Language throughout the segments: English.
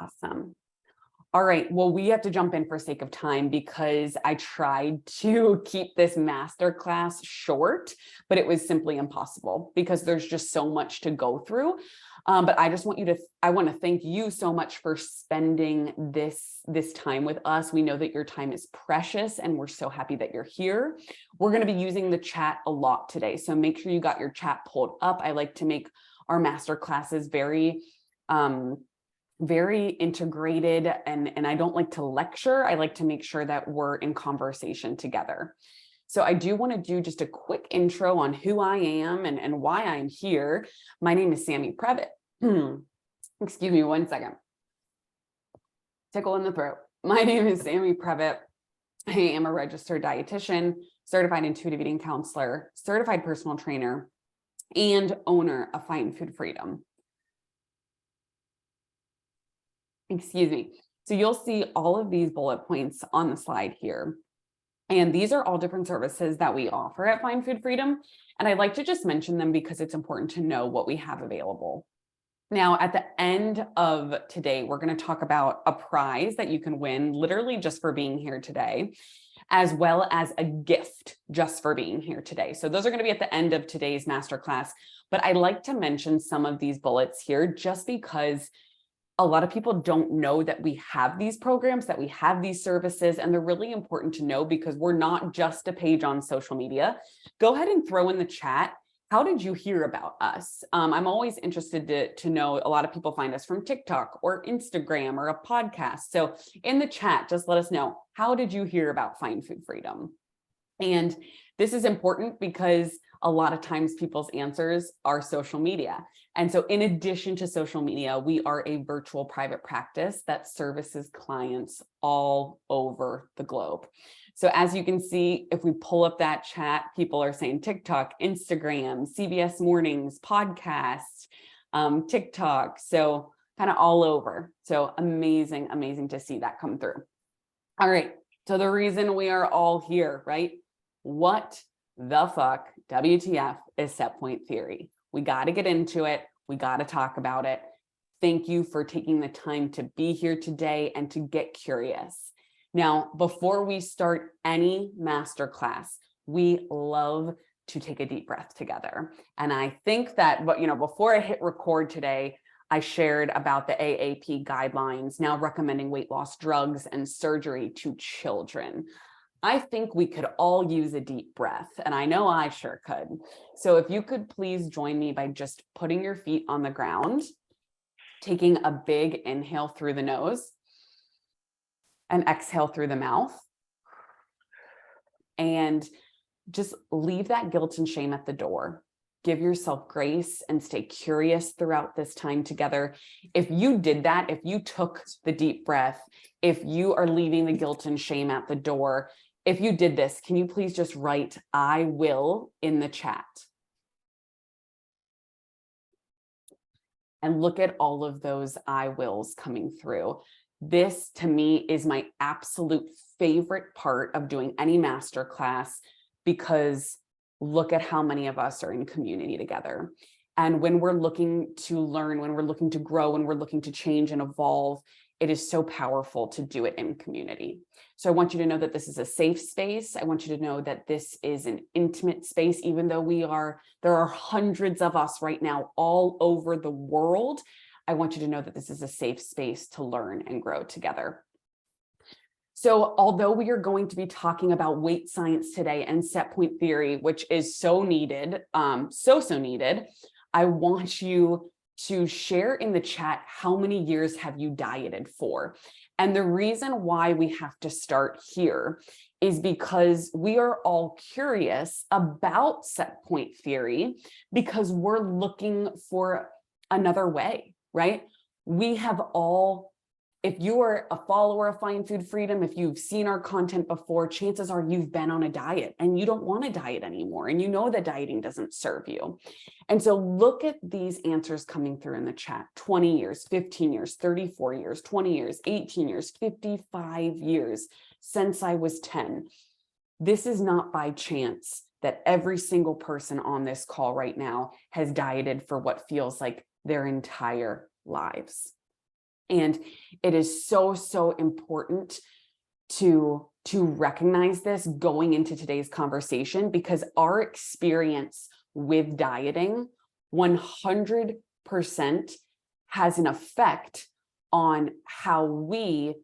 Awesome. All right, well, we have to jump in for sake of time because I tried to keep this masterclass short, but it was simply impossible because there's just so much to go through. But I just want I want to thank you so much for spending this time with us. We know that your time is precious and we're so happy that you're here. We're going to be using the chat a lot today. So make sure you got your chat pulled up. I like to make our masterclasses very integrated, and I don't like to lecture. I like to make sure that we're in conversation together. So I do want to do just a quick intro on who I am and why I'm here. My name is Sammy Previte. Excuse me one second. Tickle in the throat. My name is Sammy Previte. I am a registered dietitian, certified intuitive eating counselor, certified personal trainer, and owner of Find Food Freedom. Excuse me. So you'll see all of these bullet points on the slide here. And these are all different services that we offer at Find Food Freedom. And I'd like to just mention them because it's important to know what we have available. Now, at the end of today, we're going to talk about a prize that you can win literally just for being here today, as well as a gift just for being here today. So those are going to be at the end of today's masterclass. But I like to mention some of these bullets here just because a lot of people don't know that we have these programs, that we have these services, and they're really important to know because we're not just a page on social media. Go ahead and throw in the chat, how did you hear about us? I'm always interested to know, a lot of people find us from TikTok or Instagram or a podcast. So in the chat, just let us know, how did you hear about Find Food Freedom? And this is important because a lot of times people's answers are social media. And so in addition to social media, we are a virtual private practice that services clients all over the globe. So as you can see, if we pull up that chat, people are saying TikTok, Instagram, CBS Mornings, podcast, TikTok. So kind of all over. So amazing, amazing to see that come through. All right. So the reason we are all here, right? What the fuck, WTF, is set point theory? We got to get into it. We got to talk about it. Thank you for taking the time to be here today and to get curious. Now, before we start any masterclass, we love to take a deep breath together. And I think that, before I hit record today, I shared about the AAP guidelines now recommending weight loss drugs and surgery to children. I think we could all use a deep breath, and I know I sure could. So if you could please join me by just putting your feet on the ground, taking a big inhale through the nose and exhale through the mouth, and just leave that guilt and shame at the door. Give yourself grace and stay curious throughout this time together. If you did that, if you took the deep breath, if you are leaving the guilt and shame at the door, if you did this, can you please just write "I will" in the chat? And look at all of those "I wills" coming through. This, to me, is my absolute favorite part of doing any masterclass, because look at how many of us are in community together. And when we're looking to learn, when we're looking to grow, when we're looking to change and evolve, it is so powerful to do it in community. So I want you to know that this is a safe space. I want you to know that this is an intimate space, even though there are hundreds of us right now all over the world. I want you to know that this is a safe space to learn and grow together. So although we are going to be talking about weight science today and set point theory, which is so needed, so needed, I want you to share in the chat, how many years have you dieted for? And the reason why we have to start here is because we are all curious about set point theory, because we're looking for another way, right? We have all, if you are a follower of Find Food Freedom, if you've seen our content before, chances are you've been on a diet and you don't want to diet anymore. And you know that dieting doesn't serve you. And so look at these answers coming through in the chat: 20 years, 15 years, 34 years, 20 years, 18 years, 55 years since I was 10. This is not by chance that every single person on this call right now has dieted for what feels like their entire lives. And it is so, so important to recognize this going into today's conversation, because our experience with dieting 100% has an effect on how we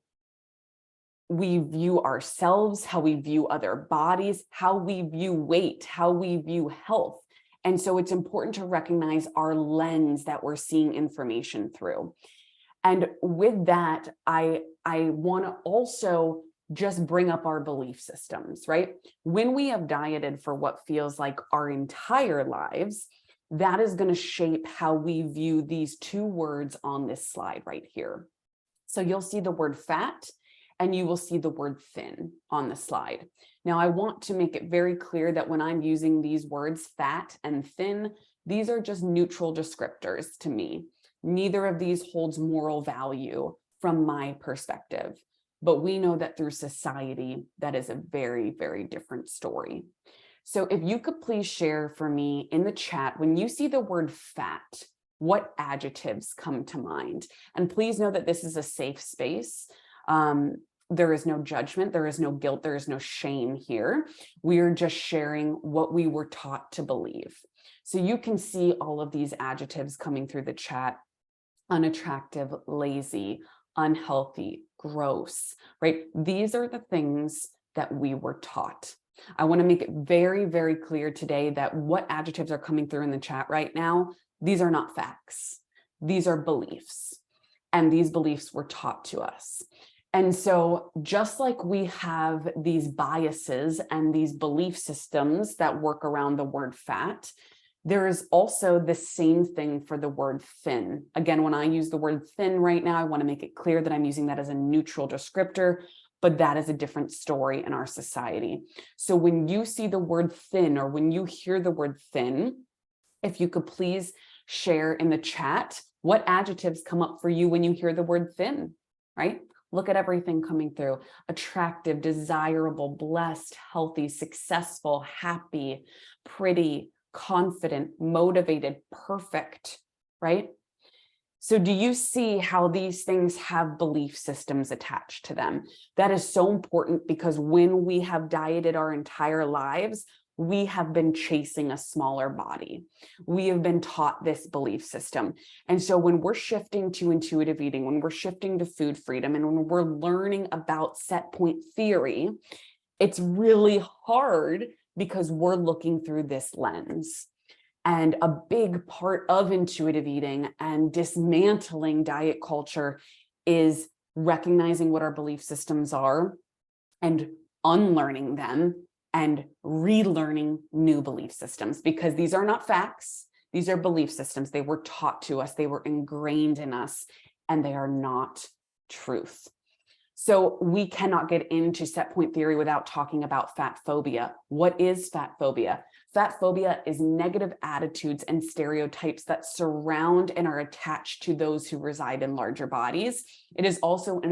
view ourselves, how we view other bodies, how we view weight, how we view health. And so it's important to recognize our lens that we're seeing information through. And with that, I want to also just bring up our belief systems, right? When we have dieted for what feels like our entire lives, that is going to shape how we view these two words on this slide right here. So you'll see the word fat and you will see the word thin on the slide. Now, I want to make it very clear that when I'm using these words, fat and thin, these are just neutral descriptors to me. Neither of these holds moral value from my perspective, but we know that through society, that is a very, very different story. So if you could please share for me in the chat, when you see the word fat, what adjectives come to mind? And please know that this is a safe space. There is no judgment, there is no guilt, there is no shame here. We are just sharing what we were taught to believe. So you can see all of these adjectives coming through the chat: unattractive, lazy, unhealthy, gross, right? These are the things that we were taught. I want to make it very, very clear today that what adjectives are coming through in the chat right now, these are not facts. These are beliefs, and these beliefs were taught to us. And so just like we have these biases and these belief systems that work around the word fat, there is also the same thing for the word thin. Again, when I use the word thin right now, I want to make it clear that I'm using that as a neutral descriptor, but that is a different story in our society. So when you see the word thin, or when you hear the word thin, if you could please share in the chat what adjectives come up for you when you hear the word thin, right? Look at everything coming through: attractive, desirable, blessed, healthy, successful, happy, pretty, confident, motivated, perfect, right? So do you see how these things have belief systems attached to them? That is so important, because when we have dieted our entire lives, we have been chasing a smaller body. We have been taught this belief system. And so when we're shifting to intuitive eating, when we're shifting to food freedom, and when we're learning about set point theory, it's really hard because we're looking through this lens. And a big part of intuitive eating and dismantling diet culture is recognizing what our belief systems are and unlearning them and relearning new belief systems, because these are not facts. These are belief systems. They were taught to us, they were ingrained in us, and they are not truth. So we cannot get into set point theory without talking about fat phobia. What is fat phobia? Fat phobia is negative attitudes and stereotypes that surround and are attached to those who reside in larger bodies. It is also an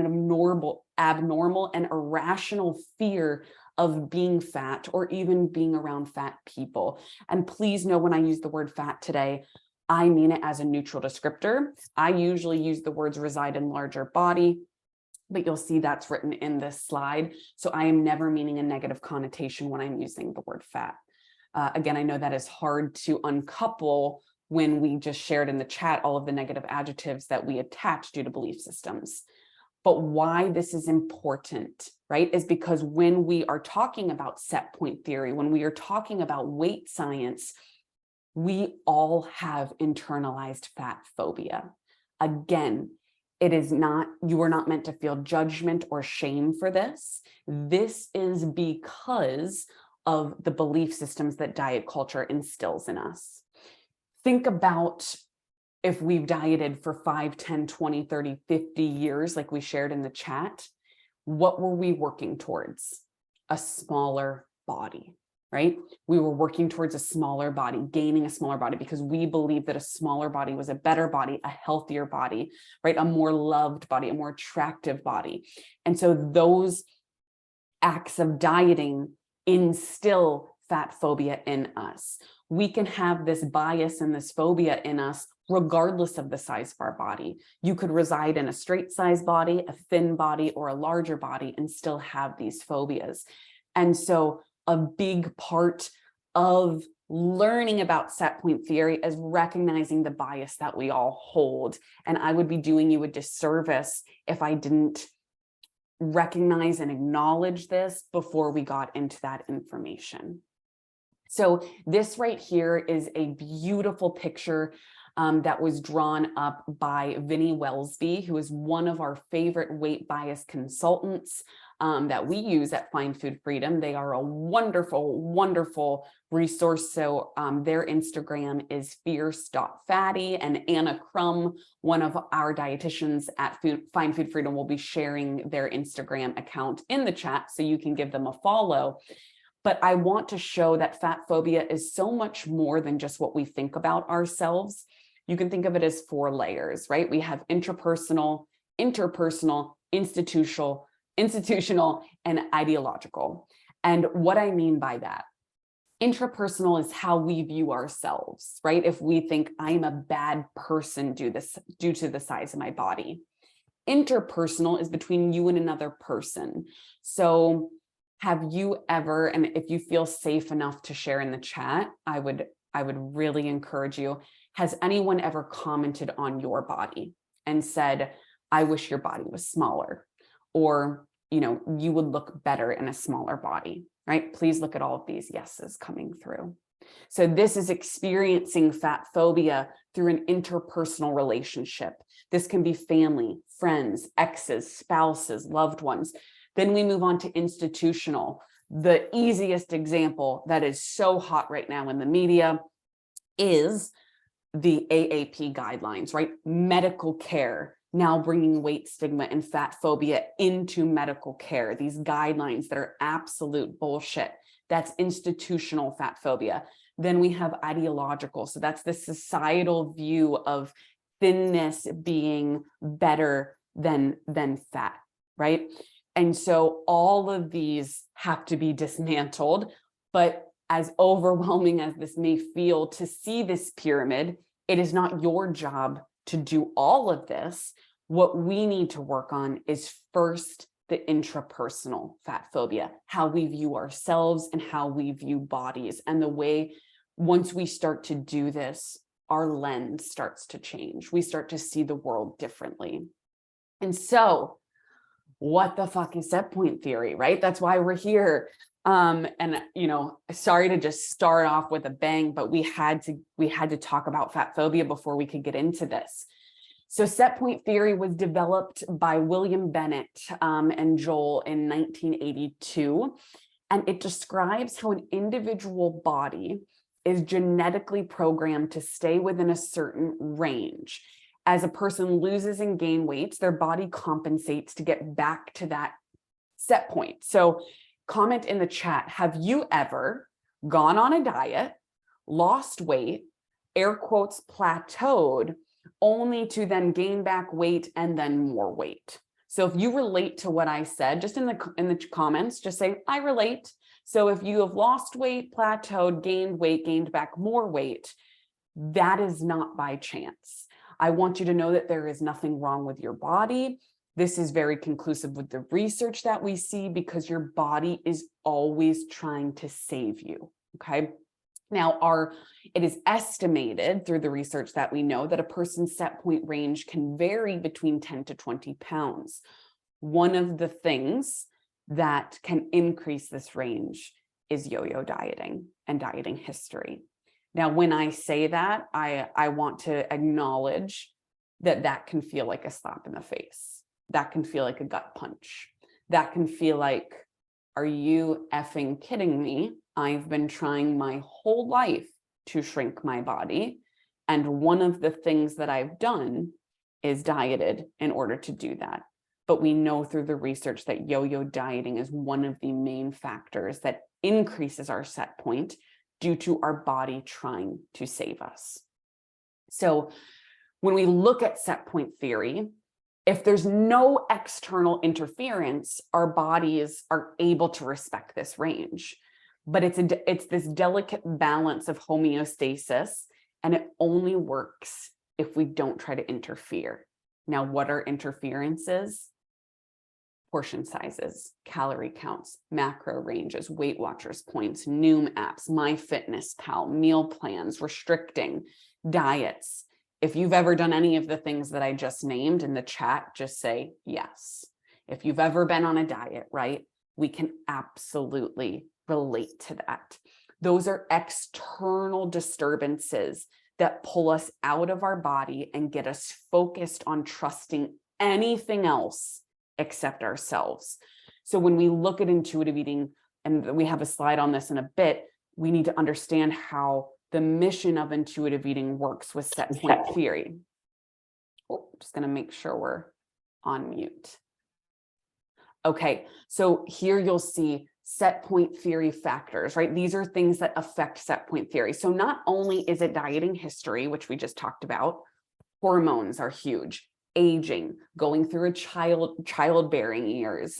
abnormal and irrational fear of being fat, or even being around fat people. And please know, when I use the word fat today, I mean it as a neutral descriptor. I usually use the words reside in larger body, but you'll see that's written in this slide. So I am never meaning a negative connotation when I'm using the word fat. Again, I know that is hard to uncouple when we just shared in the chat all of the negative adjectives that we attach due to belief systems. But why this is important, right, is because when we are talking about set point theory, when we are talking about weight science, we all have internalized fat phobia. Again, it is not, you are not meant to feel judgment or shame for this. This is because of the belief systems that diet culture instills in us. Think about if we've dieted for 5, 10, 20, 30, 50 years, like we shared in the chat, what were we working towards? A smaller body, right? We were working towards a smaller body, gaining a smaller body, because we believed that a smaller body was a better body, a healthier body, right? A more loved body, a more attractive body. And so those acts of dieting instill fat phobia in us. We can have this bias and this phobia in us regardless of the size of our body. You could reside in a straight size body, a thin body, or a larger body and still have these phobias. And so a big part of learning about set point theory is recognizing the bias that we all hold. And I would be doing you a disservice if I didn't recognize and acknowledge this before we got into that information. So this right here is a beautiful picture that was drawn up by Vinnie Welsby, who is one of our favorite weight bias consultants that we use at Find Food Freedom. They are a wonderful, wonderful resource. So their Instagram is fierce.fatty, and Anna Crum, one of our dietitians at Find Food Freedom, will be sharing their Instagram account in the chat so you can give them a follow. But I want to show that fat phobia is so much more than just what we think about ourselves. You can think of it as 4 layers, right? We have intrapersonal, interpersonal, institutional, and ideological. And what I mean by that, intrapersonal is how we view ourselves, right? If we think I'm a bad person due to the size of my body. Interpersonal is between you and another person. So have you ever, and if you feel safe enough to share in the chat, I would really encourage you, has anyone ever commented on your body and said, I wish your body was smaller, or, you know, you would look better in a smaller body, right? Please look at all of these yeses coming through. So this is experiencing fat phobia through an interpersonal relationship. This can be family, friends, exes, spouses, loved ones. Then we move on to institutional. The easiest example that is so hot right now in the media is the AAP guidelines, right? Medical care, now bringing weight stigma and fat phobia into medical care. These guidelines that are absolute bullshit. That's institutional fat phobia. Then we have ideological. So that's the societal view of thinness being better than fat, right? And so all of these have to be dismantled. But as overwhelming as this may feel to see this pyramid, it is not your job to do all of this. What we need to work on is first the intrapersonal fat phobia, how we view ourselves and how we view bodies. And the way, once we start to do this, our lens starts to change. We start to see the world differently. And so, what the fuck is set point theory, right? That's why we're here. And, you know, sorry to just start off with a bang, but we had to talk about fat phobia before we could get into this. So set point theory was developed by William Bennett and Joel in 1982. And it describes how an individual body is genetically programmed to stay within a certain range. As a person loses and gains weight, their body compensates to get back to that set point. So comment in the chat, have you ever gone on a diet, lost weight, air quotes, plateaued, only to then gain back weight and then more weight? So if you relate to what I said, just in the comments, just say, I relate. So if you have lost weight, plateaued, gained weight, gained back more weight, that is not by chance. I want you to know that there is nothing wrong with your body. This is very conclusive with the research that we see, because your body is always trying to save you, okay? Now, it is estimated through the research that we know that a person's set point range can vary between 10 to 20 pounds. One of the things that can increase this range is yo-yo dieting and dieting history. Now, when I say that, I want to acknowledge that can feel like a slap in the face. That can feel like a gut punch. That can feel like, are you effing kidding me? I've been trying my whole life to shrink my body. And one of the things that I've done is dieted in order to do that. But we know through the research that yo-yo dieting is one of the main factors that increases our set point due to our body trying to save us. So when we look at set point theory, if there's no external interference, our bodies are able to respect this range. But it's this delicate balance of homeostasis, and it only works if we don't try to interfere. Now, what are interferences? Portion sizes, calorie counts, macro ranges, Weight Watchers points, Noom apps, MyFitnessPal, meal plans, restricting, diets. If you've ever done any of the things that I just named in the chat, just say yes. If you've ever been on a diet, right? We can absolutely relate to that. Those are external disturbances that pull us out of our body and get us focused on trusting anything else except ourselves. So when we look at intuitive eating, and we have a slide on this in a bit, we need to understand how the mission of intuitive eating works with set point theory. Oh, just going to make sure we're on mute. Okay, so here you'll see set point theory factors, right? These are things that affect set point theory. So not only is it dieting history, which we just talked about, hormones are huge. Aging, going through a childbearing years,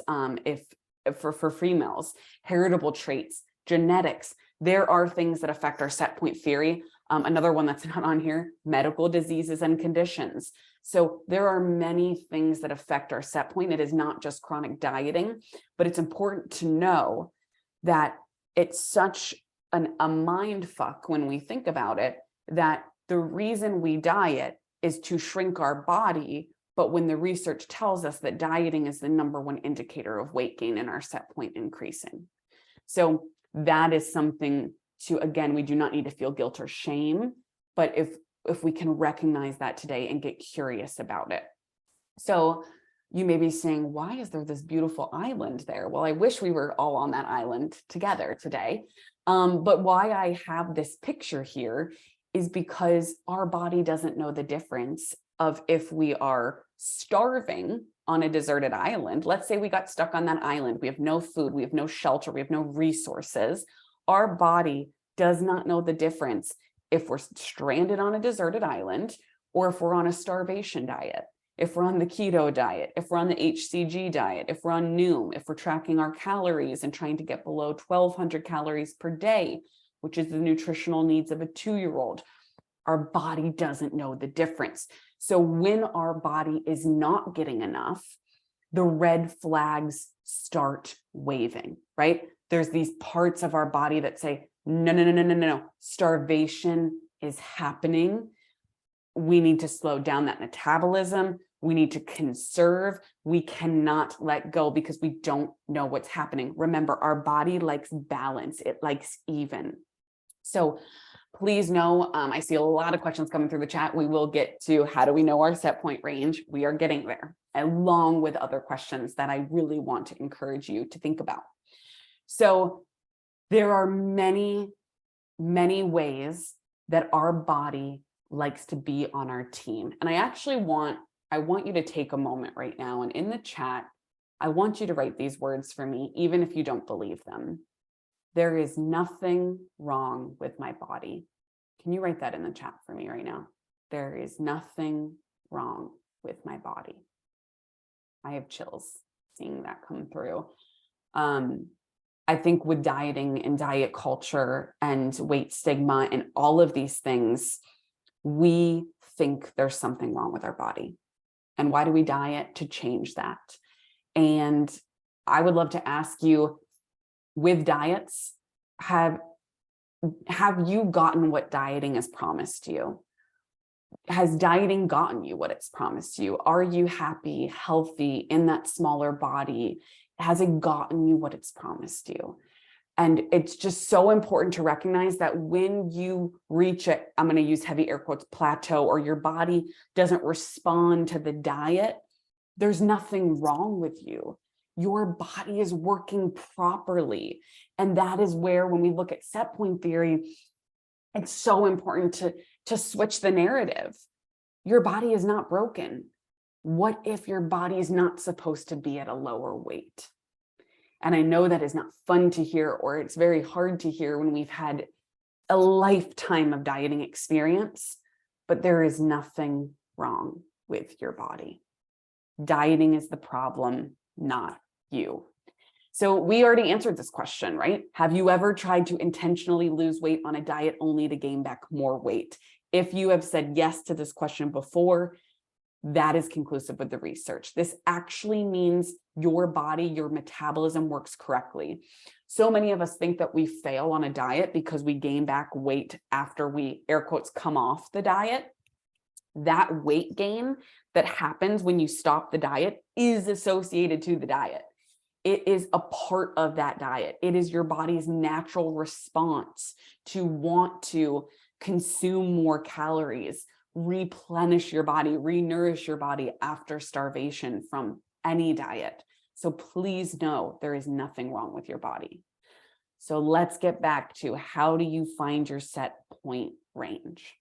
for females, heritable traits, genetics. There are things that affect our set point theory. Another one that's not on here, medical diseases and conditions. So there are many things that affect our set point. It is not just chronic dieting, but it's important to know that it's such a mind fuck when we think about it, that the reason we diet is to shrink our body. But when the research tells us that dieting is the #1 indicator of weight gain and our set point increasing. So that is something to, again, we do not need to feel guilt or shame, but if we can recognize that today and get curious about it. So you may be saying, why is there this beautiful island there? Well, I wish we were all on that island together today. But why I have this picture here is because our body doesn't know the difference of if we are starving on a deserted island. Let's say we got stuck on that island. We have no food, we have no shelter, we have no resources. Our body does not know the difference if we're stranded on a deserted island or if we're on a starvation diet, if we're on the keto diet, if we're on the HCG diet, if we're on Noom, if we're tracking our calories and trying to get below 1,200 calories per day, which is the nutritional needs of a 2-year-old. Our body doesn't know the difference. So when our body is not getting enough, the red flags start waving, right? There's these parts of our body that say, no, starvation is happening. We need to slow down that metabolism. We need to conserve. We cannot let go because we don't know what's happening. Remember, our body likes balance. It likes even. So please know, I see a lot of questions coming through the chat. We will get to how do we know our set point range? We are getting there, along with other questions that I really want to encourage you to think about. So there are many, many ways that our body likes to be on our team. And I want you to take a moment right now, and in the chat, I want you to write these words for me, even if you don't believe them. There is nothing wrong with my body. Can you write that in the chat for me right now? There is nothing wrong with my body. I have chills seeing that come through. I think with dieting and diet culture and weight stigma and all of these things, we think there's something wrong with our body. And why do we diet? To change that. And I would love to ask you, with diets, have you gotten what dieting has promised you? Has dieting gotten you what it's promised you? Are you happy, healthy in that smaller body? Has it gotten you what it's promised you? And it's just so important to recognize that when you reach it, I'm going to use heavy air quotes, plateau, or your body doesn't respond to the diet, there's nothing wrong with you. Your body is working properly. And that is where, when we look at set point theory, it's so important to switch the narrative. Your body is not broken. What if your body is not supposed to be at a lower weight? And I know that is not fun to hear, or it's very hard to hear when we've had a lifetime of dieting experience, but there is nothing wrong with your body. Dieting is the problem, not you. So we already answered this question, right? Have you ever tried to intentionally lose weight on a diet only to gain back more weight? If you have said yes to this question before, that is conclusive with the research. This actually means your body, your metabolism works correctly. So many of us think that we fail on a diet because we gain back weight after we, air quotes, come off the diet. That weight gain that happens when you stop the diet is associated to the diet. It is a part of that diet. It is your body's natural response to want to consume more calories, replenish your body, re-nourish your body after starvation from any diet. So please know there is nothing wrong with your body. So let's get back to, how do you find your set point range?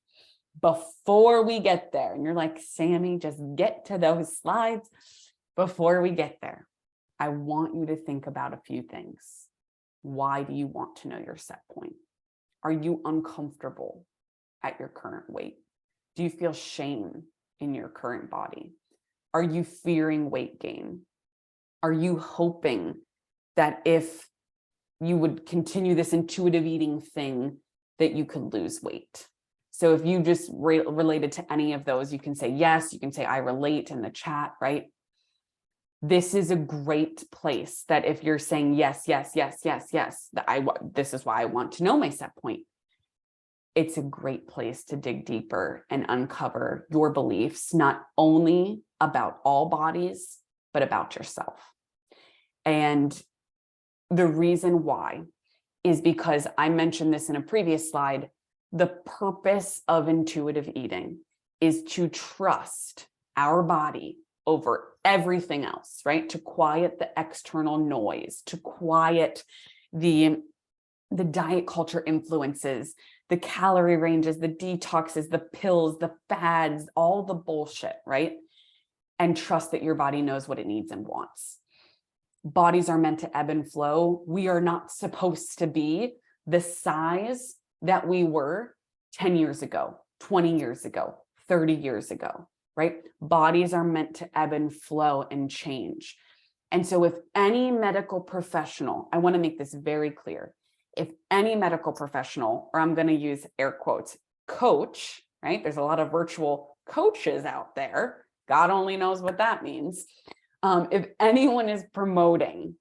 Before we get there, and you're like, Sammy, just get to those slides. Before we get there, I want you to think about a few things. Why do you want to know your set point? Are you uncomfortable at your current weight? Do you feel shame in your current body? Are you fearing weight gain? Are you hoping that if you would continue this intuitive eating thing, that you could lose weight? So if you just related to any of those, you can say yes, you can say I relate in the chat, right? This is a great place that if you're saying yes, yes, yes, yes, yes, this is why I want to know my set point. It's a great place to dig deeper and uncover your beliefs, not only about all bodies, but about yourself. And the reason why is because I mentioned this in a previous slide. The purpose of intuitive eating is to trust our body over everything else, right? To quiet the external noise, to quiet the diet culture influences, the calorie ranges, the detoxes, the pills, the fads, all the bullshit, right? And trust that your body knows what it needs and wants. Bodies are meant to ebb and flow. We are not supposed to be the size that we were 10 years ago, 20 years ago, 30 years ago, right? Bodies are meant to ebb and flow and change. And so if any medical professional, I want to make this very clear, if any medical professional, or I'm going to use air quotes, coach, right? There's a lot of virtual coaches out there. God only knows what that means. If anyone is promoting,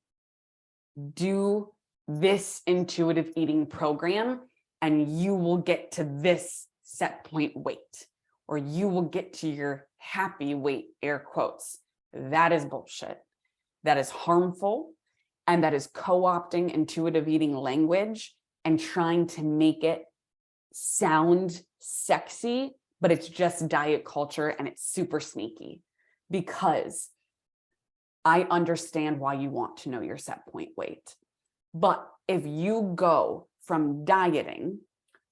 do this intuitive eating program and you will get to this set point weight, or you will get to your happy weight, air quotes, that is bullshit. That is harmful. And that is co-opting intuitive eating language and trying to make it sound sexy, but it's just diet culture and it's super sneaky. Because I understand why you want to know your set point weight. But if you go from dieting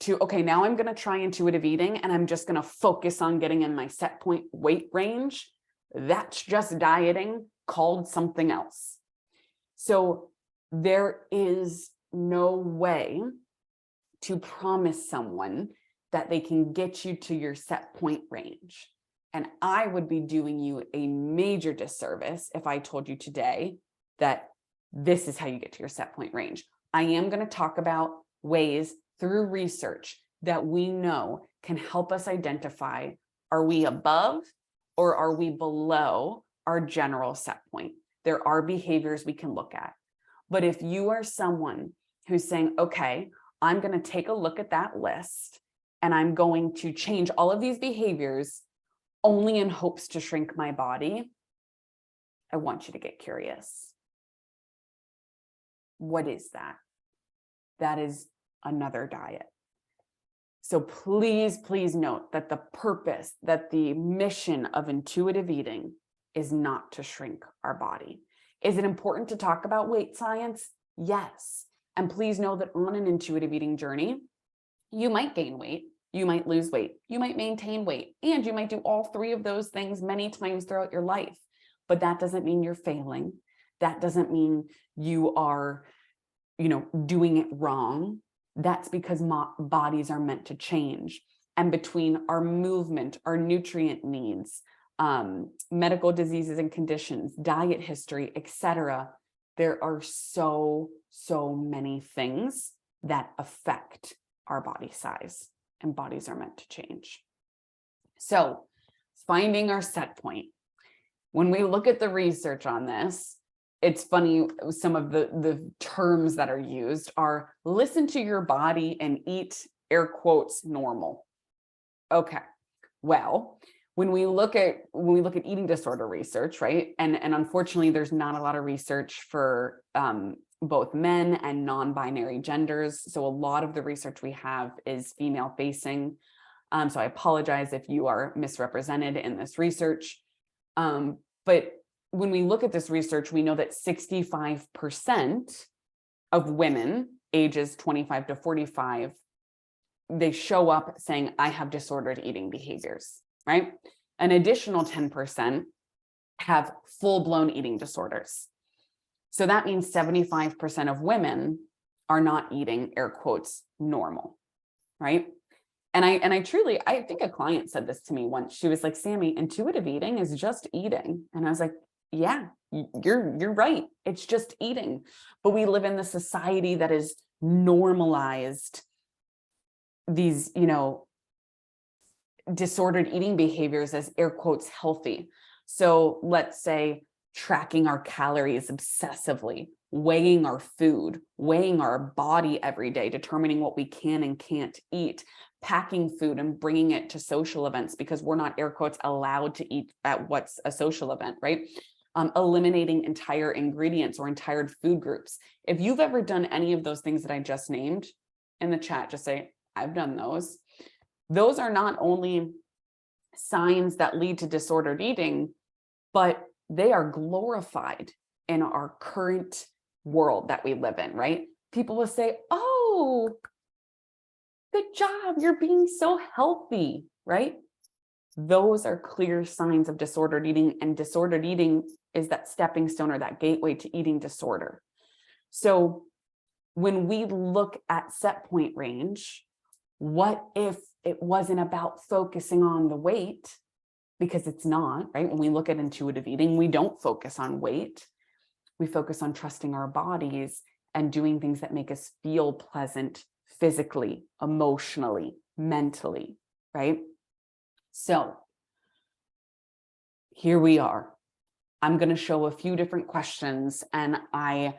to, okay, now I'm going to try intuitive eating and I'm just going to focus on getting in my set point weight range, that's just dieting called something else. So there is no way to promise someone that they can get you to your set point range. And I would be doing you a major disservice if I told you today that this is how you get to your set point range. I am going to talk about ways through research that we know can help us identify, are we above or are we below our general set point? There are behaviors we can look at. But if you are someone who's saying, okay, I'm going to take a look at that list and I'm going to change all of these behaviors only in hopes to shrink my body, I want you to get curious. What is that? That is another diet. So please, please note that the purpose, that the mission of intuitive eating is not to shrink our body. Is it important to talk about weight science? Yes. And please know that on an intuitive eating journey, you might gain weight, you might lose weight, you might maintain weight, and you might do all three of those things many times throughout your life. But that doesn't mean you're failing. That doesn't mean you are, doing it wrong. That's because bodies are meant to change. And between our movement, our nutrient needs, medical diseases and conditions, diet history, etc., there are so many things that affect our body size and bodies are meant to change. So finding our set point. When we look at the research on this, it's funny, some of the terms that are used are listen to your body and eat, air quotes, normal. Okay, well, when we look at eating disorder research, right? And unfortunately, there's not a lot of research for both men and non-binary genders. So a lot of the research we have is female facing. So I apologize if you are misrepresented in this research. But when we look at this research, we know that 65% of women ages 25 to 45, they show up saying, I have disordered eating behaviors, right? An additional 10% have full-blown eating disorders. So that means 75% of women are not eating, air quotes, normal, right? And I think a client said this to me once. She was like, Sammy, intuitive eating is just eating. And I was like, yeah, you're right. It's just eating. But we live in the society that is normalized these, disordered eating behaviors as air quotes healthy. So let's say tracking our calories obsessively, weighing our food, weighing our body every day, determining what we can and can't eat, packing food and bringing it to social events because we're not, air quotes, allowed to eat at what's a social event, right? Eliminating entire ingredients or entire food groups. If you've ever done any of those things that I just named, in the chat, just say, I've done those. Those are not only signs that lead to disordered eating, but they are glorified in our current world that we live in, right? People will say, oh, good job, you're being so healthy, right? Those are clear signs of disordered eating, and disordered eating is that stepping stone or that gateway to eating disorder. So when we look at set point range, what if it wasn't about focusing on the weight? Because it's not, right? When we look at intuitive eating, we don't focus on weight. We focus on trusting our bodies and doing things that make us feel pleasant physically, emotionally, mentally, right? So here we are. I'm going to show a few different questions, and I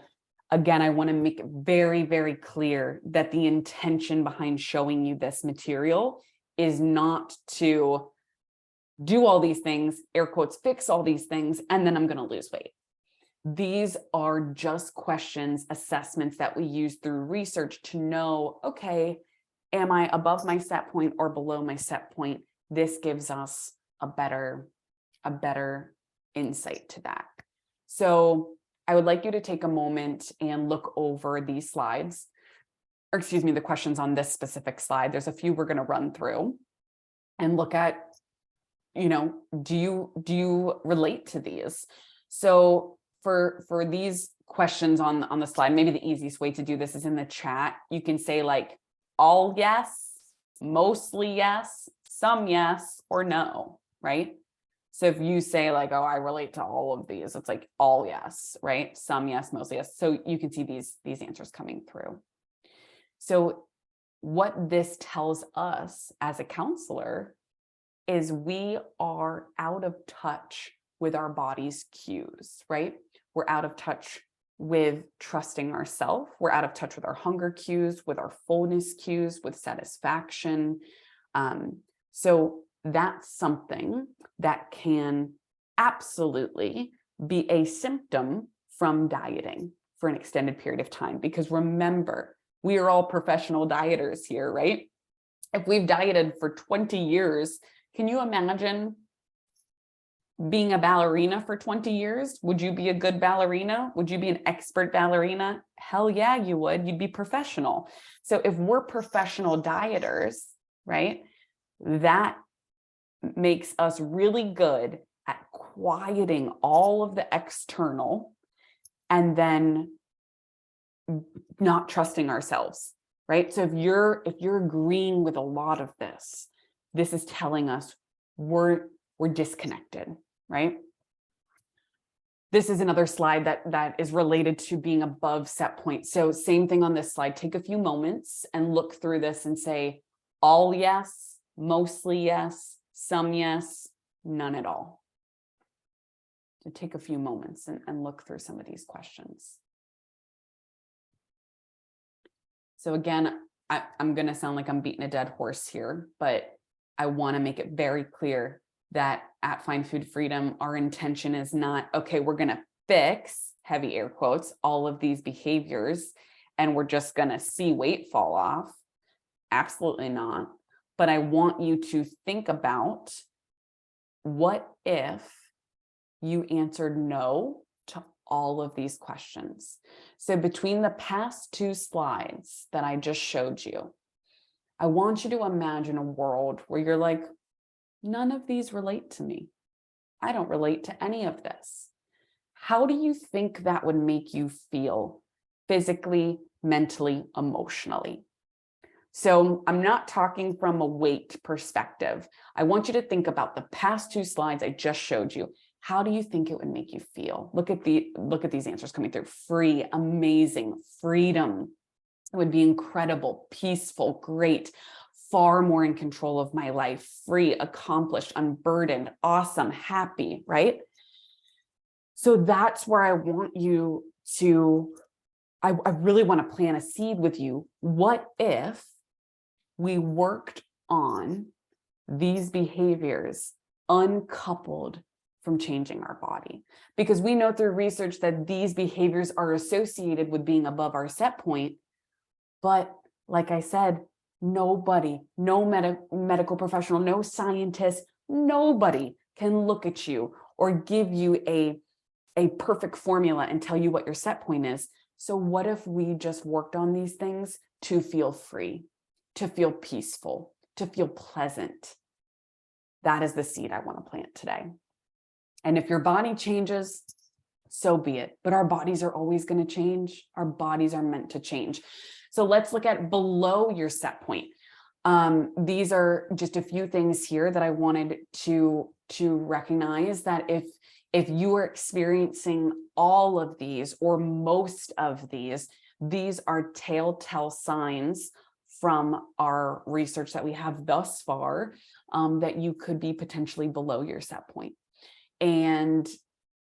want to make it very, very clear that the intention behind showing you this material is not to do all these things, air quotes, fix all these things, and then I'm going to lose weight. These are just questions, assessments that we use through research to know, okay, am I above my set point or below my set point? This gives us a better insight to that. So I would like you to take a moment and look over these slides, or excuse me, the questions on this specific slide. There's a few we're going to run through and look at, do you relate to these? So for these questions on the slide, maybe the easiest way to do this is in the chat. You can say like all yes, mostly yes, some yes, or no, right? So if you say like, oh, I relate to all of these, it's like all yes, right? Some yes, mostly yes. So you can see these answers coming through. So what this tells us as a counselor is we are out of touch with our body's cues, right? We're out of touch with trusting ourselves. We're out of touch with our hunger cues, with our fullness cues, with satisfaction. So that's something that can absolutely be a symptom from dieting for an extended period of time. Because remember, we are all professional dieters here, right? If we've dieted for 20 years, can you imagine being a ballerina for 20 years? Would you be a good ballerina? Would you be an expert ballerina? Hell yeah, you would. You'd be professional. So if we're professional dieters, right, that makes us really good at quieting all of the external and then not trusting ourselves, right? So if you're agreeing with a lot of this is telling us we're disconnected, right? This is another slide that is related to being above set point. So same thing on this slide. Take a few moments and look through this and say, All yes, mostly yes, some yes, none at all. To take a few moments and look through some of these questions. So again, I'm going to sound like I'm beating a dead horse here, but I want to make it very clear that at Find Food Freedom, our intention is not, okay, we're going to fix, heavy air quotes, all of these behaviors, and we're just going to see weight fall off. Absolutely not. But I want you to think about, what if you answered no to all of these questions? So between the past 2 slides that I just showed you, I want you to imagine a world where you're like, none of these relate to me. I don't relate to any of this. How do you think that would make you feel physically, mentally, emotionally? So I'm not talking from a weight perspective. I want you to think about the past 2 slides I just showed you. How do you think it would make you feel? Look at these answers coming through. Free, amazing, freedom. It would be incredible, peaceful, great, far more in control of my life, free, accomplished, unburdened, awesome, happy, right? So that's where I want you to, I really want to plant a seed with you. What if we worked on these behaviors uncoupled from changing our body? Because we know through research that these behaviors are associated with being above our set point. But like I said, nobody, no medical professional, no scientist, nobody can look at you or give you a perfect formula and tell you what your set point is. So what if we just worked on these things to feel free, to feel peaceful, to feel pleasant? That is the seed I want to plant today. And if your body changes, so be it. But our bodies are always going to change. Our bodies are meant to change. So let's look at below your set point. These are just a few things here that I wanted to recognize, that if you are experiencing all of these or most of these are telltale signs from our research that we have thus far, that you could be potentially below your set point. And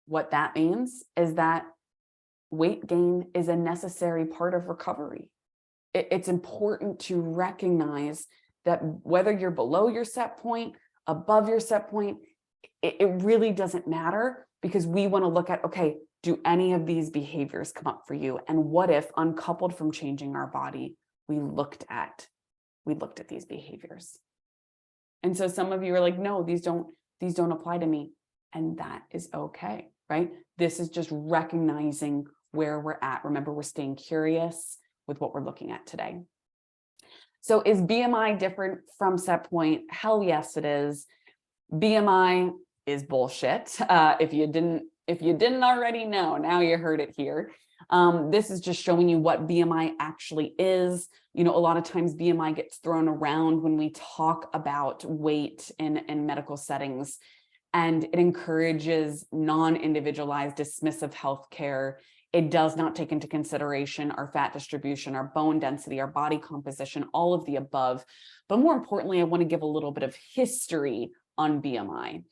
what that means is that weight gain is a necessary part of recovery. It's important to recognize that whether you're below your set point, above your set point, it really doesn't matter, because we want to look at, okay, do any of these behaviors come up for you? And what if, uncoupled from changing our body, we looked at these behaviors? And so some of you are like, no, these don't apply to me. And that is okay, right? This is just recognizing where we're at. Remember, we're staying curious with what we're looking at today. So is BMI different from set point? Hell yes, it is. BMI is bullshit. If you didn't already know, now you heard it here. This is just showing you what BMI actually is. You know, a lot of times BMI gets thrown around when we talk about weight in medical settings, and it encourages non-individualized, dismissive healthcare. It does not take into consideration our fat distribution, our bone density, our body composition, all of the above. But more importantly, I want to give a little bit of history on BMI.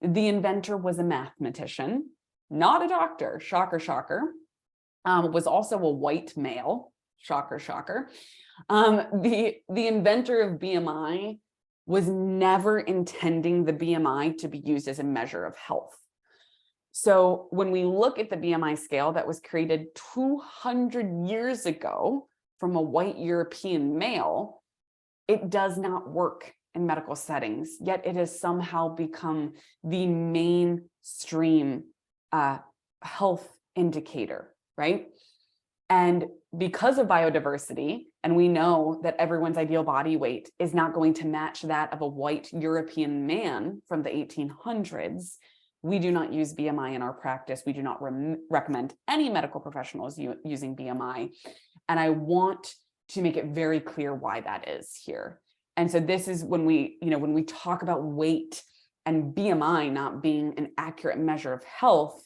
The inventor was a mathematician, not a doctor, shocker, shocker. Was also a white male, shocker, shocker. The inventor of BMI was never intending the BMI to be used as a measure of health. So when we look at the BMI scale that was created 200 years ago from a white European male, it does not work in medical settings, yet it has somehow become the mainstream health indicator, right? And because of biodiversity, and we know that everyone's ideal body weight is not going to match that of a white European man from the 1800s, we do not use BMI in our practice. We do not recommend any medical professionals using BMI. And I want to make it very clear why that is here. And so this is when we talk about weight and BMI not being an accurate measure of health,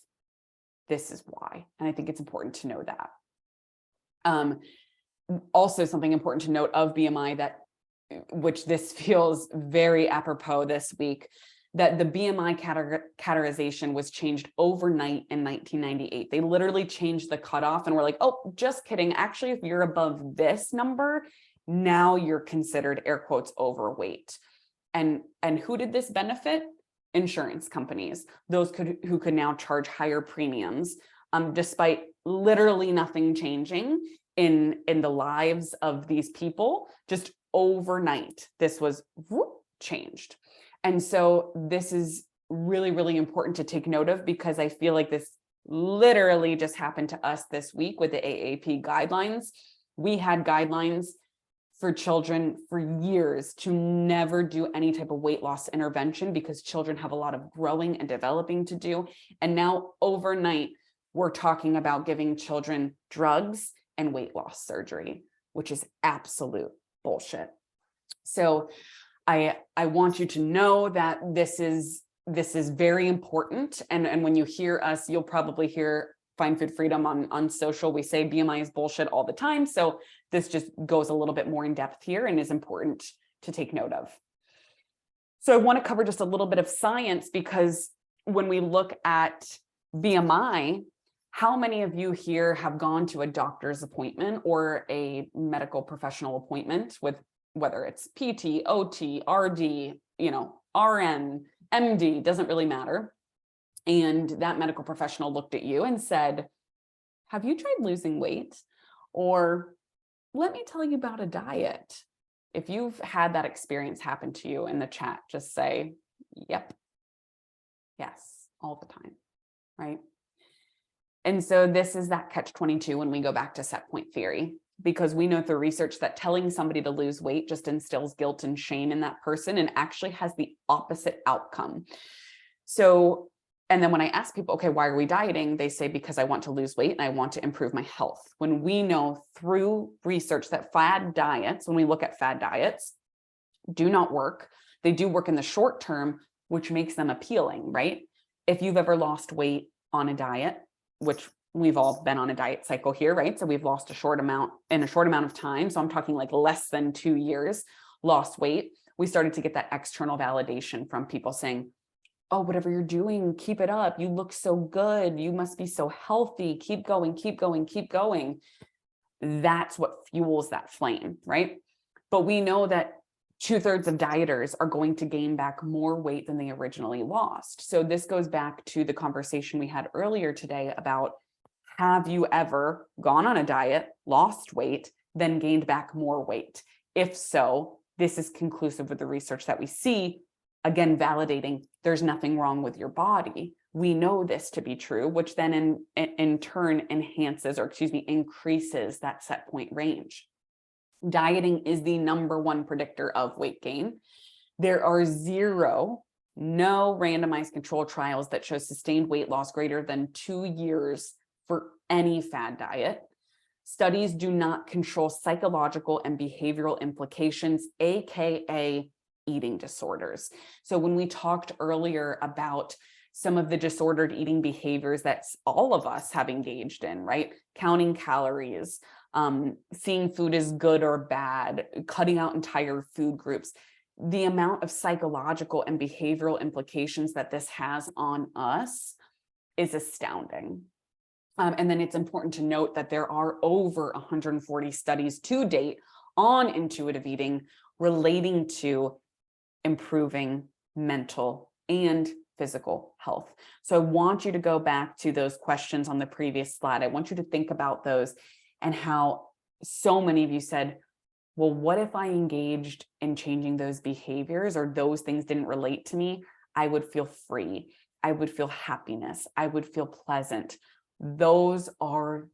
this is why. And I think it's important to know that. Also, something important to note of BMI that which this feels very apropos this week, that the BMI categorization was changed overnight in 1998. They literally changed the cutoff and were like, oh, just kidding. Actually, if you're above this number, now you're considered, air quotes, overweight. And who did this benefit? Insurance companies, those who could now charge higher premiums, despite literally nothing changing in the lives of these people. Just overnight, this was changed. And so this is really, really important to take note of, because I feel like this literally just happened to us this week with the AAP guidelines. We had guidelines for children for years to never do any type of weight loss intervention, because children have a lot of growing and developing to do. And now overnight, we're talking about giving children drugs and weight loss surgery, which is absolute bullshit. So I want you to know that this is very important. And when you hear us, you'll probably hear Find Food Freedom on social. We say BMI is bullshit all the time. So this just goes a little bit more in depth here and is important to take note of. So I want to cover just a little bit of science, because when we look at BMI, how many of you here have gone to a doctor's appointment or a medical professional appointment with, whether it's PT, OT, RD, RN, MD, doesn't really matter. And that medical professional looked at you and said, have you tried losing weight? Or let me tell you about a diet. If you've had that experience happen to you in the chat, just say, yep, yes, all the time, right? And so this is that catch-22 when we go back to set point theory, because we know through research that telling somebody to lose weight just instills guilt and shame in that person and actually has the opposite outcome. So, and then when I ask people, okay, why are we dieting? They say, because I want to lose weight and I want to improve my health. When we know through research that fad diets, when we look at fad diets, do not work. They do work in the short term, which makes them appealing, right? If you've ever lost weight on a diet, which we've all been on a diet cycle here, right? So we've lost in a short amount of time. So I'm talking like less than 2 years, lost weight. We started to get that external validation from people saying, oh, whatever you're doing, keep it up. You look so good. You must be so healthy. Keep going, keep going, keep going. That's what fuels that flame, right? But we know that 2/3 of dieters are going to gain back more weight than they originally lost. So this goes back to the conversation we had earlier today about, have you ever gone on a diet, lost weight, then gained back more weight? If so, this is conclusive with the research that we see, again, validating there's nothing wrong with your body. We know this to be true, which then in turn increases that set point range. Dieting is the #1 predictor of weight gain. There are no randomized control trials that show sustained weight loss greater than 2 years for any fad diet. Studies do not control psychological and behavioral implications, AKA eating disorders. So when we talked earlier about some of the disordered eating behaviors that all of us have engaged in, right? Counting calories, seeing food as good or bad, cutting out entire food groups, the amount of psychological and behavioral implications that this has on us is astounding. And then it's important to note that there are over 140 studies to date on intuitive eating relating to improving mental and physical health. So I want you to go back to those questions on the previous slide. I want you to think about those and how so many of you said, well, what if I engaged in changing those behaviors or those things didn't relate to me? I would feel free. I would feel happiness. I would feel pleasant. Those are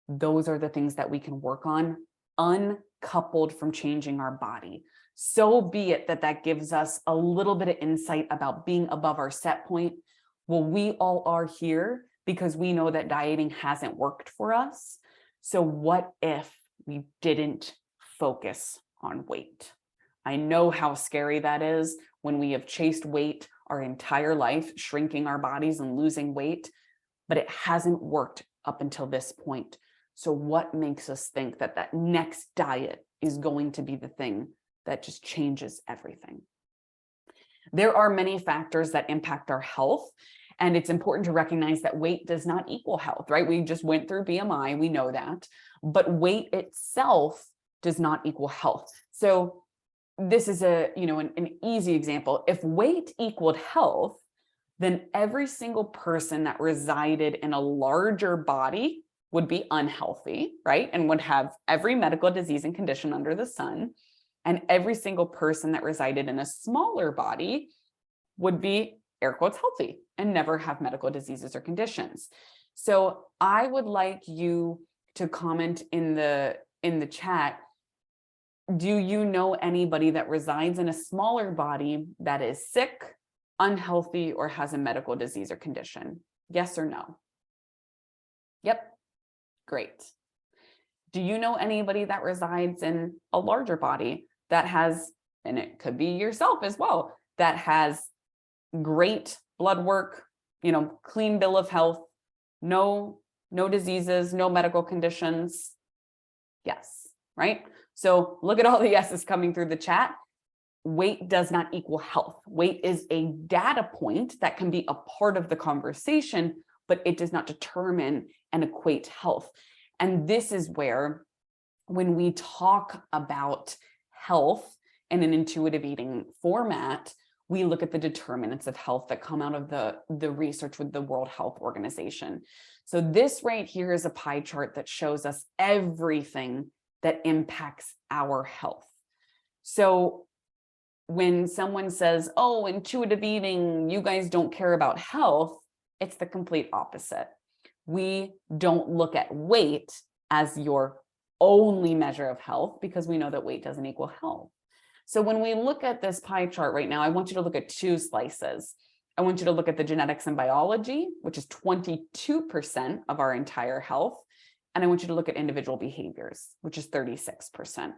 the things that we can work on, uncoupled from changing our body. So be it that gives us a little bit of insight about being above our set point. Well, we all are here because we know that dieting hasn't worked for us. So what if we didn't focus on weight? I know how scary that is when we have chased weight our entire life, shrinking our bodies and losing weight, but it hasn't worked up until this point. So what makes us think that next diet is going to be the thing that just changes everything. There are many factors that impact our health, and it's important to recognize that weight does not equal health, right? We just went through BMI, we know that, but weight itself does not equal health. So this is an easy example. If weight equaled health, then every single person that resided in a larger body would be unhealthy, right? And would have every medical disease and condition under the sun. And every single person that resided in a smaller body would be, air quotes, healthy and never have medical diseases or conditions. So I would like you to comment in the chat, do you know anybody that resides in a smaller body that is sick, unhealthy, or has a medical disease or condition? Yes or no? Yep. Great. Do you know anybody that resides in a larger body that has, and it could be yourself as well, that has great blood work, clean bill of health, no diseases, no medical conditions? Yes, right? So look at all the yeses coming through the chat. Weight does not equal health. Weight is a data point that can be a part of the conversation, but it does not determine and equate health. And this is where, when we talk about health in an intuitive eating format, we look at the determinants of health that come out of the research with the World Health Organization. So this right here is a pie chart that shows us everything that impacts our health. So when someone says, oh, intuitive eating, you guys don't care about health, it's the complete opposite. We don't look at weight as your only measure of health, because we know that weight doesn't equal health. So when we look at this pie chart right now, I want you to look at two slices. I want you to look at the genetics and biology, which is 22% of our entire health. And I want you to look at individual behaviors, which is 36%.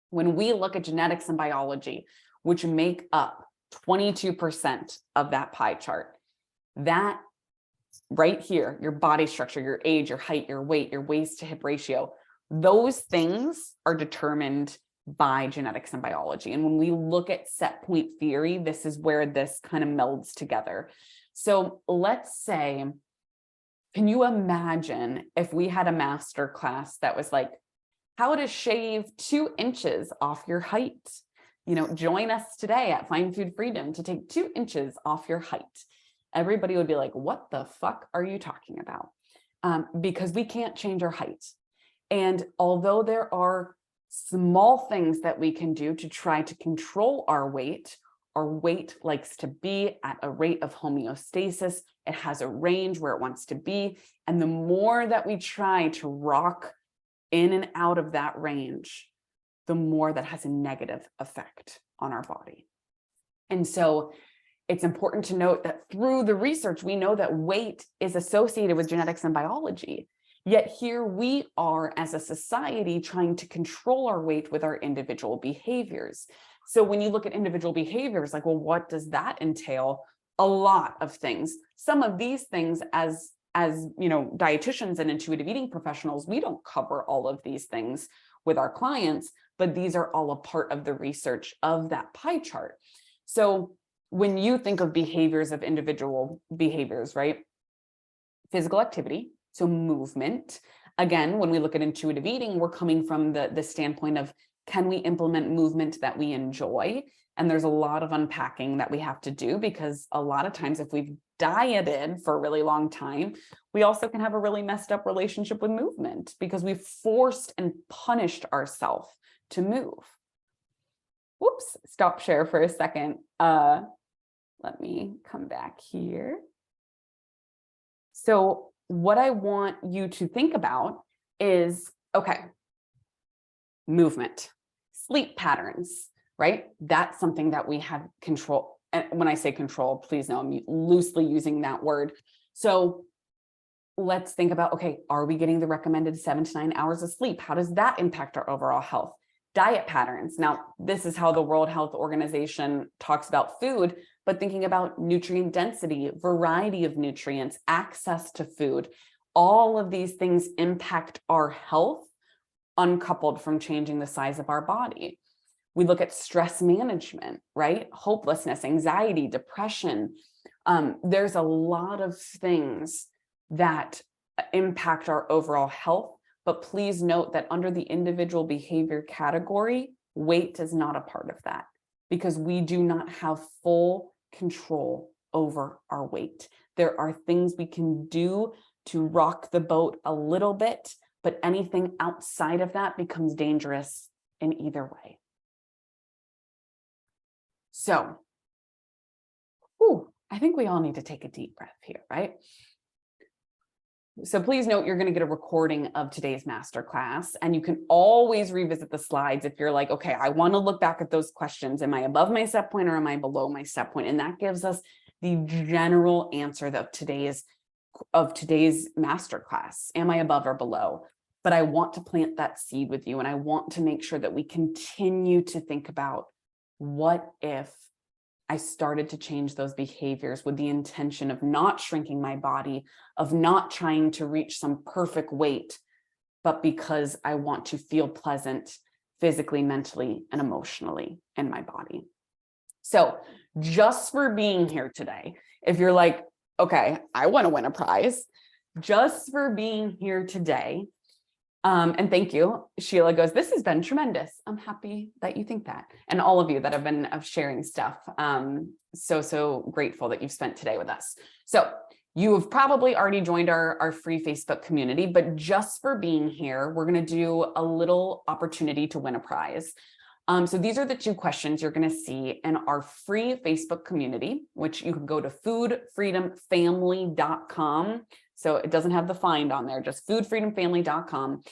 When we look at genetics and biology, which make up 22% of that pie chart, that right here, your body structure, your age, your height, your weight, your waist to hip ratio, those things are determined by genetics and biology. And when we look at set point theory, this is where this kind of melds together. So let's say, can you imagine if we had a master class that was like, how to shave 2 inches off your height? Join us today at Find Food Freedom to take 2 inches off your height. Everybody would be like, what the fuck are you talking about? Because we can't change our height. And although there are small things that we can do to try to control our weight likes to be at a rate of homeostasis. It has a range where it wants to be. And the more that we try to rock in and out of that range, the more that has a negative effect on our body. And so it's important to note that through the research, we know that weight is associated with genetics and biology. Yet here we are as a society trying to control our weight with our individual behaviors. So when you look at individual behaviors, like, well, what does that entail? A lot of things. Some of these things, as dietitians and intuitive eating professionals, we don't cover all of these things with our clients, but these are all a part of the research of that pie chart. So when you think of behaviors of individual behaviors, right? Physical activity, so movement. Again, when we look at intuitive eating, we're coming from the standpoint of, can we implement movement that we enjoy? And there's a lot of unpacking that we have to do, because a lot of times if we've dieted for a really long time, we also can have a really messed up relationship with movement because we've forced and punished ourselves to move. Whoops, stop share for a second. Let me come back here. So what I want you to think about is, okay, movement, sleep patterns, right? That's something that we have control. And when I say control, please know I'm loosely using that word. So let's think about, okay, are we getting the recommended 7 to 9 hours of sleep? How does that impact our overall health? Diet patterns. Now, this is how the World Health Organization talks about food, but thinking about nutrient density, variety of nutrients, access to food, all of these things impact our health uncoupled from changing the size of our body. We look at stress management, right? Hopelessness, anxiety, depression. There's a lot of things that impact our overall health, but please note that under the individual behavior category, weight is not a part of that because we do not have full control over our weight. There are things we can do to rock the boat a little bit, but anything outside of that becomes dangerous in either way. So, I think we all need to take a deep breath here, right? So please note you're going to get a recording of today's masterclass, and you can always revisit the slides if you're like, okay, I want to look back at those questions. Am I above my set point or am I below my set point? And that gives us the general answer of today's masterclass. Am I above or below? But I want to plant that seed with you, and I want to make sure that we continue to think about, what if I started to change those behaviors with the intention of not shrinking my body, of not trying to reach some perfect weight, but because I want to feel pleasant physically, mentally, and emotionally in my body. So just for being here today, if you're like, okay, I want to win a prize, just for being here today, and thank you. Sheila goes, this has been tremendous. I'm happy that you think that. And all of you that have been sharing stuff. So grateful that you've spent today with us. So you have probably already joined our free Facebook community, but just for being here, we're going to do a little opportunity to win a prize. So these are the two questions you're going to see in our free Facebook community, which you can go to foodfreedomfamily.com. So it doesn't have the find on there, just foodfreedomfamily.com.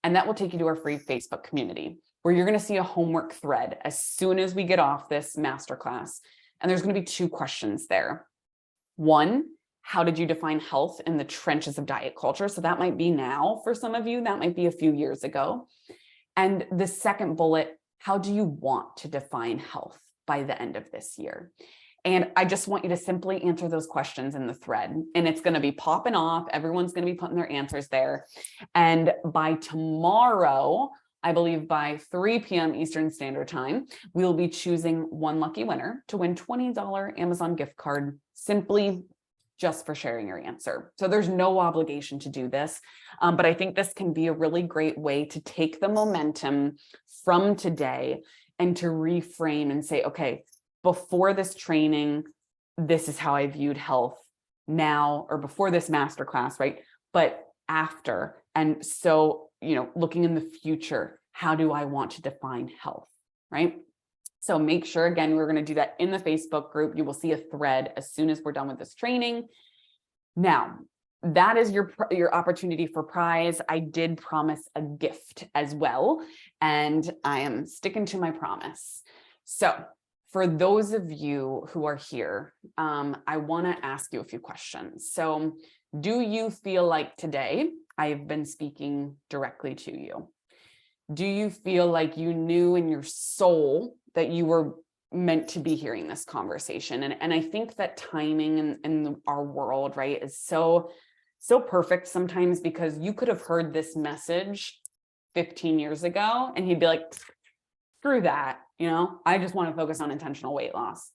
And that will take you to our free Facebook community, where you're going to see a homework thread as soon as we get off this masterclass. And there's going to be two questions there. One, how did you define health in the trenches of diet culture? So that might be now for some of you, that might be a few years ago. And the second bullet, how do you want to define health by the end of this year? And I just want you to simply answer those questions in the thread, and it's going to be popping off. Everyone's going to be putting their answers there. And by tomorrow, I believe by 3 p.m. Eastern Standard Time, we'll be choosing one lucky winner to win $20 Amazon gift card, simply just for sharing your answer. So there's no obligation to do this, but I think this can be a really great way to take the momentum from today and to reframe and say, okay, before this training, this is how I viewed health now, or before this masterclass, right? But after, and so, looking in the future, how do I want to define health, right? So make sure, again, we're going to do that in the Facebook group. You will see a thread as soon as we're done with this training. Now, that is your opportunity for prize. I did promise a gift as well, and I am sticking to my promise. So for those of you who are here, I want to ask you a few questions. So do you feel like today I've been speaking directly to you? Do you feel like you knew in your soul that you were meant to be hearing this conversation? And I think that timing in our world, right, is so perfect sometimes, because you could have heard this message 15 years ago and you'd be like, screw that, I just want to focus on intentional weight loss.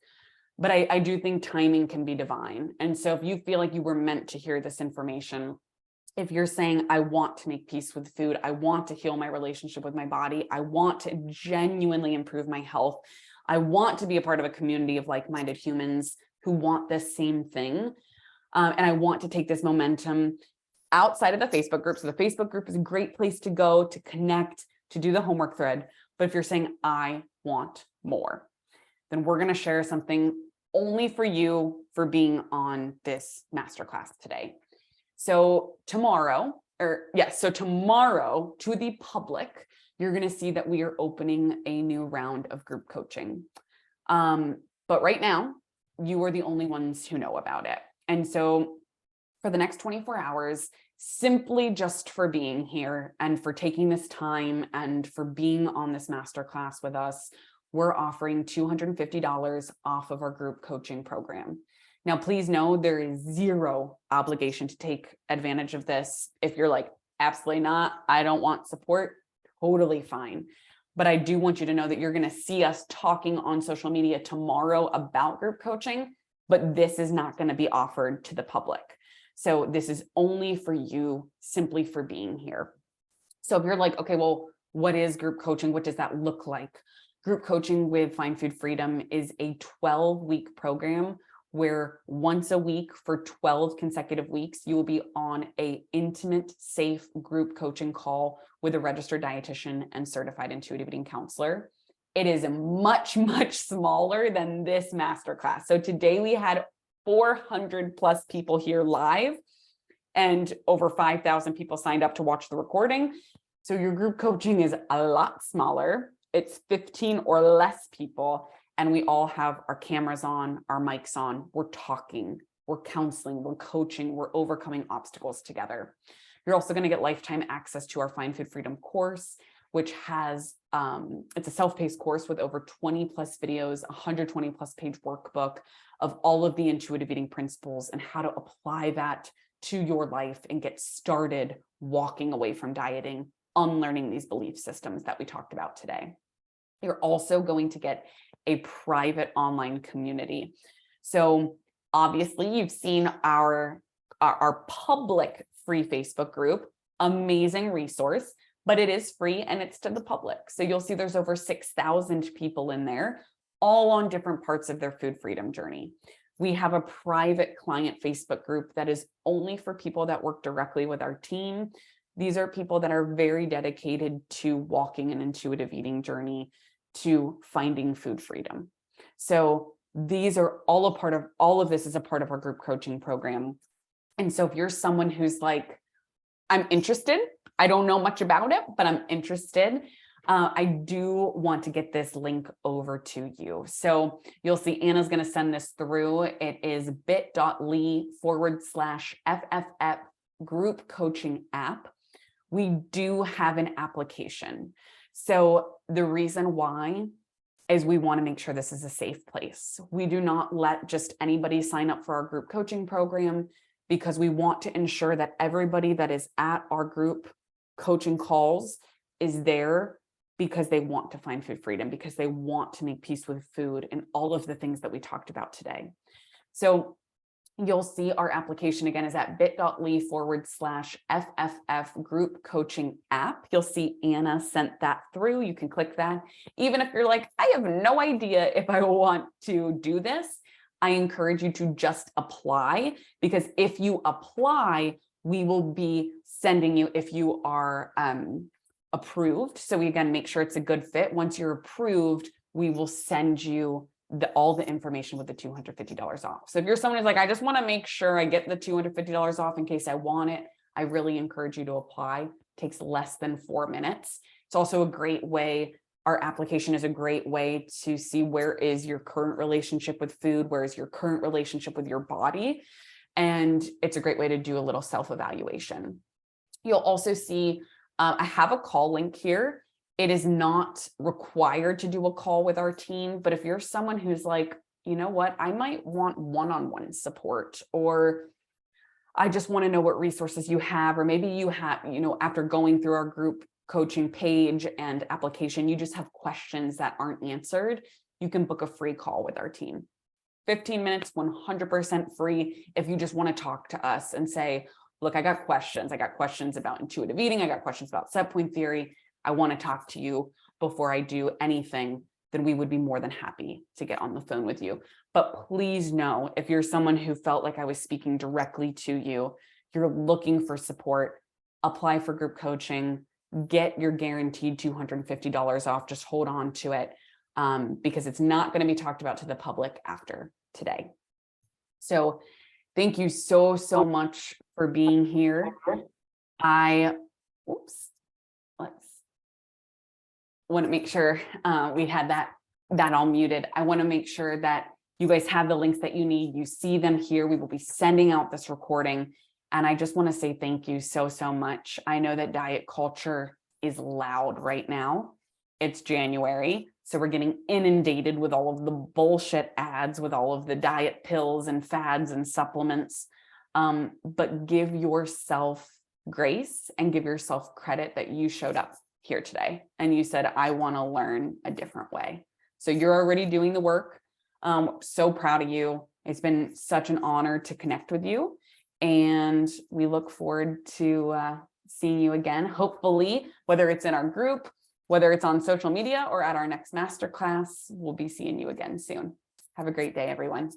But I do think timing can be divine. And so if you feel like you were meant to hear this information, if you're saying, I want to make peace with food, I want to heal my relationship with my body, I want to genuinely improve my health, I want to be a part of a community of like-minded humans who want this same thing, and I want to take this momentum outside of the Facebook group. So the Facebook group is a great place to go to connect, to do the homework thread. But if you're saying, I want more, then we're going to share something only for you for being on this masterclass today. So tomorrow to the public, you're going to see that we are opening a new round of group coaching. But right now, you are the only ones who know about it. And so for the next 24 hours, simply just for being here and for taking this time and for being on this masterclass with us, we're offering $250 off of our group coaching program. Now, please know there is zero obligation to take advantage of this. If you're like, absolutely not, I don't want support, totally fine. but I do want you to know that you're going to see us talking on social media tomorrow about group coaching, but this is not going to be offered to the public. So this is only for you, simply for being here. So if you're like, okay, well, what is group coaching? What does that look like? Group coaching with Find Food Freedom is a 12-week program where once a week for 12 consecutive weeks, you will be on an intimate, safe group coaching call with a registered dietitian and certified intuitive eating counselor. It is much, much smaller than this masterclass. So today we had 400 plus people here live and over 5,000 people signed up to watch the recording. So your group coaching is a lot smaller. It's 15 or less people. And we all have our cameras on, our mics on, we're talking, we're counseling, we're coaching, we're overcoming obstacles together. You're also going to get lifetime access to our Find Food Freedom course, which has, it's a self-paced course with over 20 plus videos, 120 plus page workbook of all of the intuitive eating principles and how to apply that to your life and get started walking away from dieting, unlearning these belief systems that we talked about today. You're also going to get a private online community. So obviously you've seen our public free Facebook group, amazing resource, but it is free and it's to the public. So you'll see there's over 6,000 people in there, all on different parts of their food freedom journey. We have a private client Facebook group that is only for people that work directly with our team. These are people that are very dedicated to walking an intuitive eating journey, to finding food freedom. So these are all of this is a part of our group coaching program. And so if you're someone who's like, I'm interested, I don't know much about it, but I'm interested, I do want to get this link over to you. So you'll see Anna's going to send this through. It is bit.ly/FFF group coaching app. We do have an application. So the reason why is we want to make sure this is a safe place. We do not let just anybody sign up for our group coaching program because we want to ensure that everybody that is at our group coaching calls is there because they want to find food freedom, because they want to make peace with food and all of the things that we talked about today. So you'll see our application again is at bit.ly/FFF group coaching app. You'll see Anna sent that through. You can click that. Even if you're like, I have no idea if I want to do this, I encourage you to just apply, because if you apply, we will be sending you, if you are approved. So we again, make sure it's a good fit. Once you're approved, we will send you all the information with the $250 off. So if you're someone who's like, I just want to make sure I get the $250 off in case I want it, I really encourage you to apply. It takes less than 4 minutes. It's also a great way. Our application is a great way to see where is your current relationship with food, where is your current relationship with your body. And it's a great way to do a little self-evaluation. You'll also see, I have a call link here. It is not required to do a call with our team, but if you're someone who's like, you know what, I might want one-on-one support, or I just want to know what resources you have, or maybe you have, after going through our group coaching page and application, you just have questions that aren't answered, you can book a free call with our team. 15 minutes, 100% free. If you just want to talk to us and say, look, I got questions. I got questions about intuitive eating. I got questions about set point theory. I want to talk to you before I do anything, then we would be more than happy to get on the phone with you. But please know, if you're someone who felt like I was speaking directly to you, you're looking for support, apply for group coaching, get your guaranteed $250 off. Just hold on to it, because it's not going to be talked about to the public after today. So thank you so much for being here. Want to make sure we had that all muted. I want to make sure that you guys have the links that you need. You see them here. We will be sending out this recording. And I just want to say thank you so much. I know that diet culture is loud right now. It's January, so we're getting inundated with all of the bullshit ads, with all of the diet pills and fads and supplements. But give yourself grace and give yourself credit that you showed up here today and you said, I want to learn a different way. So you're already doing the work. So proud of you. It's been such an honor to connect with you. And we look forward to seeing you again, hopefully, whether it's in our group, whether it's on social media or at our next masterclass, we'll be seeing you again soon. Have a great day, everyone.